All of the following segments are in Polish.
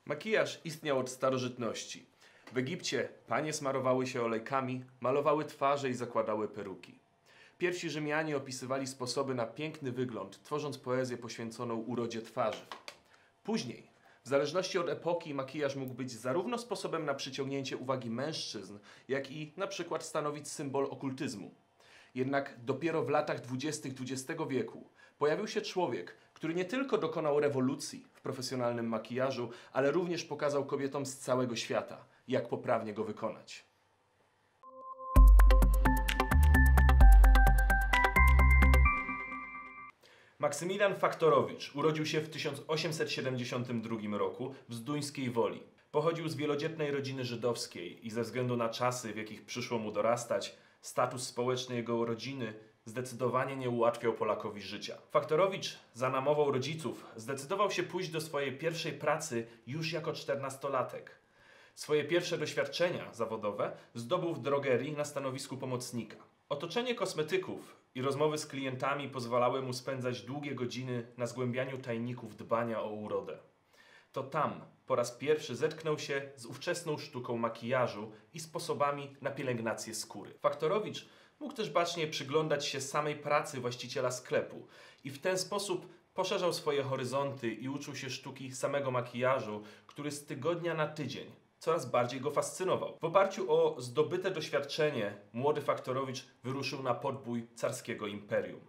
Makijaż istniał od starożytności. W Egipcie panie smarowały się olejkami, malowały twarze i zakładały peruki. Pierwsi Rzymianie opisywali sposoby na piękny wygląd, tworząc poezję poświęconą urodzie twarzy. Później, w zależności od epoki, makijaż mógł być zarówno sposobem na przyciągnięcie uwagi mężczyzn, jak i na przykład stanowić symbol okultyzmu. Jednak dopiero w latach 20. XX wieku pojawił się człowiek, który nie tylko dokonał rewolucji w profesjonalnym makijażu, ale również pokazał kobietom z całego świata, jak poprawnie go wykonać. Maksymilian Faktorowicz urodził się w 1872 roku w Zduńskiej Woli. Pochodził z wielodzietnej rodziny żydowskiej i ze względu na czasy, w jakich przyszło mu dorastać, status społeczny jego rodziny zdecydowanie nie ułatwiał Polakowi życia. Faktorowicz za namową rodziców zdecydował się pójść do swojej pierwszej pracy już jako 14-latek. Swoje pierwsze doświadczenia zawodowe zdobył w drogerii na stanowisku pomocnika. Otoczenie kosmetyków i rozmowy z klientami pozwalały mu spędzać długie godziny na zgłębianiu tajników dbania o urodę. To tam po raz pierwszy zetknął się z ówczesną sztuką makijażu i sposobami na pielęgnację skóry. Faktorowicz mógł też bacznie przyglądać się samej pracy właściciela sklepu i w ten sposób poszerzał swoje horyzonty i uczył się sztuki samego makijażu, który z tygodnia na tydzień coraz bardziej go fascynował. W oparciu o zdobyte doświadczenie młody Faktorowicz wyruszył na podbój carskiego imperium.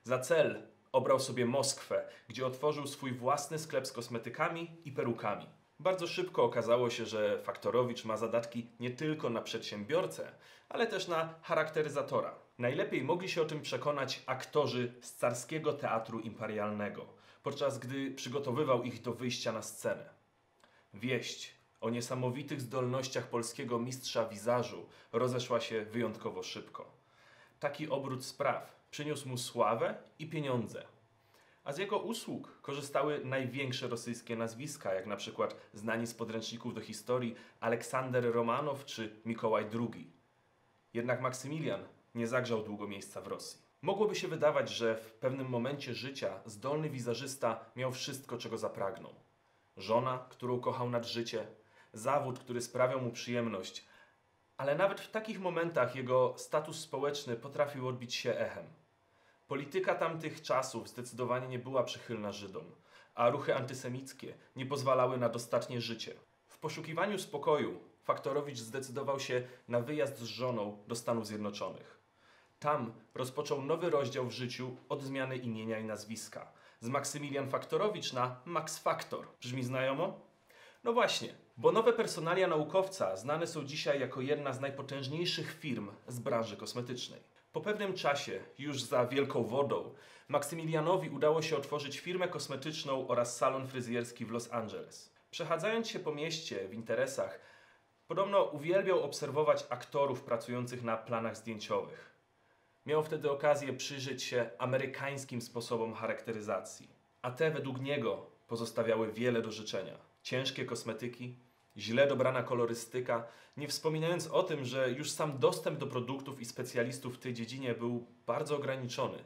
Za cel obrał sobie Moskwę, gdzie otworzył swój własny sklep z kosmetykami i perukami. Bardzo szybko okazało się, że Faktorowicz ma zadatki nie tylko na przedsiębiorcę, ale też na charakteryzatora. Najlepiej mogli się o tym przekonać aktorzy z carskiego teatru imperialnego, podczas gdy przygotowywał ich do wyjścia na scenę. Wieść o niesamowitych zdolnościach polskiego mistrza wizażu rozeszła się wyjątkowo szybko. Taki obrót spraw przyniósł mu sławę i pieniądze. A z jego usług korzystały największe rosyjskie nazwiska, jak na przykład znani z podręczników do historii Aleksander Romanow czy Mikołaj II. Jednak Maksymilian nie zagrzał długo miejsca w Rosji. Mogłoby się wydawać, że w pewnym momencie życia zdolny wizażysta miał wszystko, czego zapragnął. Żona, którą kochał nad życie, zawód, który sprawiał mu przyjemność, ale nawet w takich momentach jego status społeczny potrafił odbić się echem. Polityka tamtych czasów zdecydowanie nie była przychylna Żydom, a ruchy antysemickie nie pozwalały na dostatnie życie. W poszukiwaniu spokoju Faktorowicz zdecydował się na wyjazd z żoną do Stanów Zjednoczonych. Tam rozpoczął nowy rozdział w życiu od zmiany imienia i nazwiska. Z Maksymilian Faktorowicz na Max Factor. Brzmi znajomo? No właśnie, bo nowe personalia naukowca znane są dzisiaj jako jedna z najpotężniejszych firm z branży kosmetycznej. Po pewnym czasie, już za wielką wodą, Maksymilianowi udało się otworzyć firmę kosmetyczną oraz salon fryzjerski w Los Angeles. Przechadzając się po mieście w interesach, podobno uwielbiał obserwować aktorów pracujących na planach zdjęciowych. Miał wtedy okazję przyjrzeć się amerykańskim sposobom charakteryzacji, a te według niego pozostawiały wiele do życzenia. Ciężkie kosmetyki, źle dobrana kolorystyka, nie wspominając o tym, że już sam dostęp do produktów i specjalistów w tej dziedzinie był bardzo ograniczony.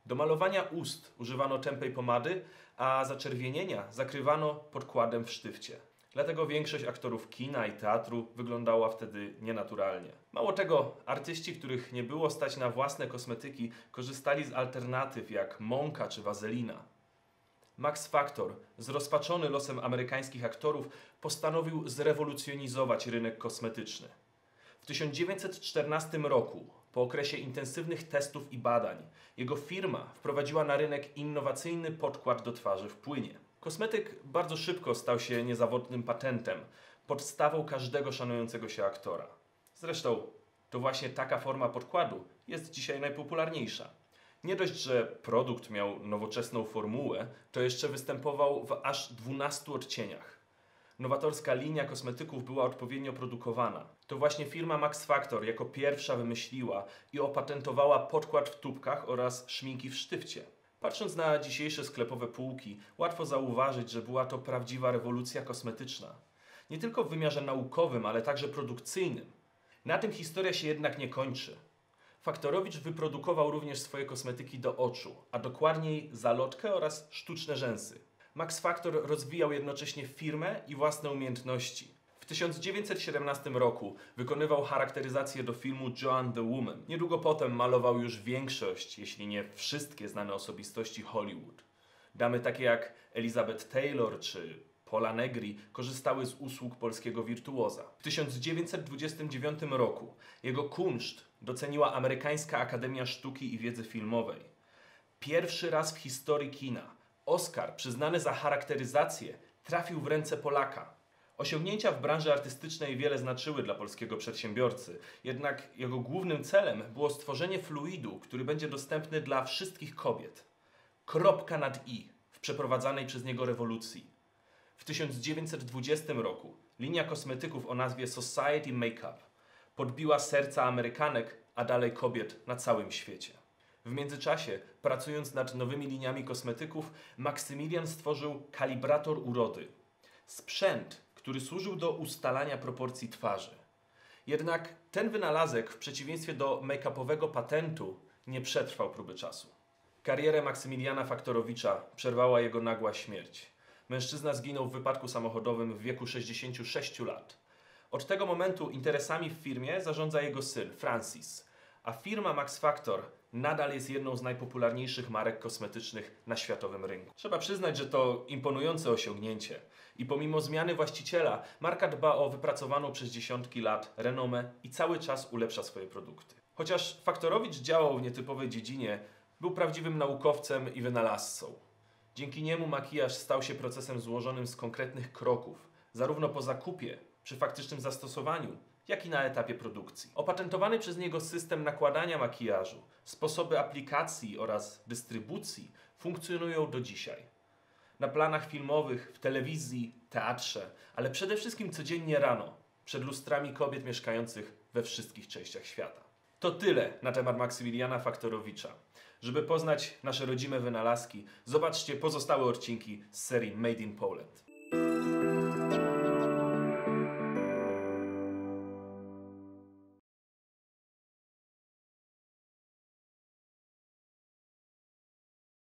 Do malowania ust używano tępej pomady, a zaczerwienienia zakrywano podkładem w sztywcie. Dlatego większość aktorów kina i teatru wyglądała wtedy nienaturalnie. Mało tego, artyści, których nie było stać na własne kosmetyki, korzystali z alternatyw jak mąka czy wazelina. Max Factor, zrozpaczony losem amerykańskich aktorów, postanowił zrewolucjonizować rynek kosmetyczny. W 1914 roku, po okresie intensywnych testów i badań, jego firma wprowadziła na rynek innowacyjny podkład do twarzy w płynie. Kosmetyk bardzo szybko stał się niezawodnym patentem, podstawą każdego szanującego się aktora. Zresztą to właśnie taka forma podkładu jest dzisiaj najpopularniejsza. Nie dość, że produkt miał nowoczesną formułę, to jeszcze występował w aż 12 odcieniach. Nowatorska linia kosmetyków była odpowiednio produkowana. To właśnie firma Max Factor jako pierwsza wymyśliła i opatentowała podkład w tubkach oraz szminki w sztywcie. Patrząc na dzisiejsze sklepowe półki, łatwo zauważyć, że była to prawdziwa rewolucja kosmetyczna. Nie tylko w wymiarze naukowym, ale także produkcyjnym. Na tym historia się jednak nie kończy. Faktorowicz wyprodukował również swoje kosmetyki do oczu, a dokładniej zalotkę oraz sztuczne rzęsy. Max Factor rozwijał jednocześnie firmę i własne umiejętności. W 1917 roku wykonywał charakteryzację do filmu Joan the Woman. Niedługo potem malował już większość, jeśli nie wszystkie znane osobistości Hollywood. Damy takie jak Elizabeth Taylor czy Pola Negri korzystały z usług polskiego wirtuoza. W 1929 roku jego kunszt doceniła Amerykańska Akademia Sztuki i Wiedzy Filmowej. Pierwszy raz w historii kina Oscar przyznany za charakteryzację trafił w ręce Polaka. Osiągnięcia w branży artystycznej wiele znaczyły dla polskiego przedsiębiorcy, jednak jego głównym celem było stworzenie fluidu, który będzie dostępny dla wszystkich kobiet. Kropka nad i w przeprowadzanej przez niego rewolucji. W 1920 roku linia kosmetyków o nazwie Society Makeup podbiła serca Amerykanek, a dalej kobiet na całym świecie. W międzyczasie, pracując nad nowymi liniami kosmetyków, Maksymilian stworzył kalibrator urody. Sprzęt, który służył do ustalania proporcji twarzy. Jednak ten wynalazek, w przeciwieństwie do make-upowego patentu, nie przetrwał próby czasu. Karierę Maksymiliana Faktorowicza przerwała jego nagła śmierć. Mężczyzna zginął w wypadku samochodowym w wieku 66 lat. Od tego momentu interesami w firmie zarządza jego syn, Francis, a firma Max Factor nadal jest jedną z najpopularniejszych marek kosmetycznych na światowym rynku. Trzeba przyznać, że to imponujące osiągnięcie i pomimo zmiany właściciela, marka dba o wypracowaną przez dziesiątki lat renomę i cały czas ulepsza swoje produkty. Chociaż Faktorowicz działał w nietypowej dziedzinie, był prawdziwym naukowcem i wynalazcą. Dzięki niemu makijaż stał się procesem złożonym z konkretnych kroków, zarówno po zakupie, przy faktycznym zastosowaniu, jak i na etapie produkcji. Opatentowany przez niego system nakładania makijażu, sposoby aplikacji oraz dystrybucji funkcjonują do dzisiaj. Na planach filmowych, w telewizji, teatrze, ale przede wszystkim codziennie rano, przed lustrami kobiet mieszkających we wszystkich częściach świata. To tyle na temat Maksymiliana Faktorowicza. Żeby poznać nasze rodzime wynalazki, zobaczcie pozostałe odcinki z serii Made in Poland.